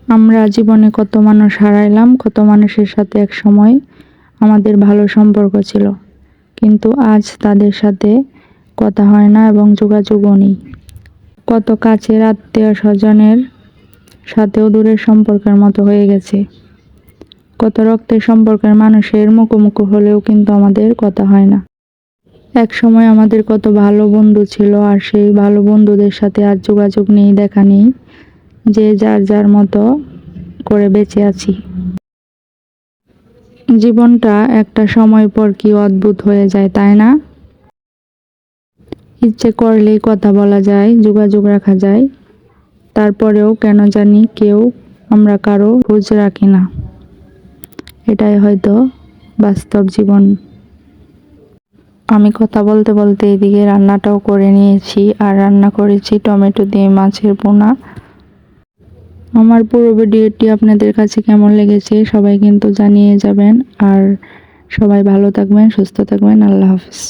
আমরা জীবনে কত মানুষ হারাইলাম, কত মানুষের সাথে এক সময় আমাদের ভালো সম্পর্ক ছিল, কিন্তু আজ তাদের সাথে কথা হয় না এবং যোগাযোগও নেই। কত কাছের আত্মীয় স্বজনের সাথেও দূরের সম্পর্কের মতো হয়ে গেছে। কত রক্তের সম্পর্কের মানুষের মুখোমুখি হলেও কিন্তু আমাদের কথা হয় না। এক সময় আমাদের কত ভালো বন্ধু ছিল, আর সেই ভালো বন্ধুদের সাথে আজ যোগাযোগ নেই, দেখা নেই, যে যার যার মতো করে বেঁচে আছি। জীবনটা একটা সময় পর কি অদ্ভুত হয়ে যায়, তাই না? ইচ্ছে করলেই কথা বলা যায়, যোগাযোগ রাখা যায়, তারপরেও কেন জানি কেউ আমরা কারো খোঁজ রাখি না। এটাই হয়তো বাস্তব জীবন। আমি কথা বলতে বলতে এদিকে রান্নাটাও করে নিয়েছি, আর রান্না করেছি টমেটো দিয়ে মাছের পোনা। আমার পুরো ভিডিওটি আপনাদের কাছে কেমন লেগেছে সবাই কিন্তু জানিয়ে যাবেন, আর সবাই ভালো থাকবেন, সুস্থ থাকবেন। আল্লাহ হাফেজ।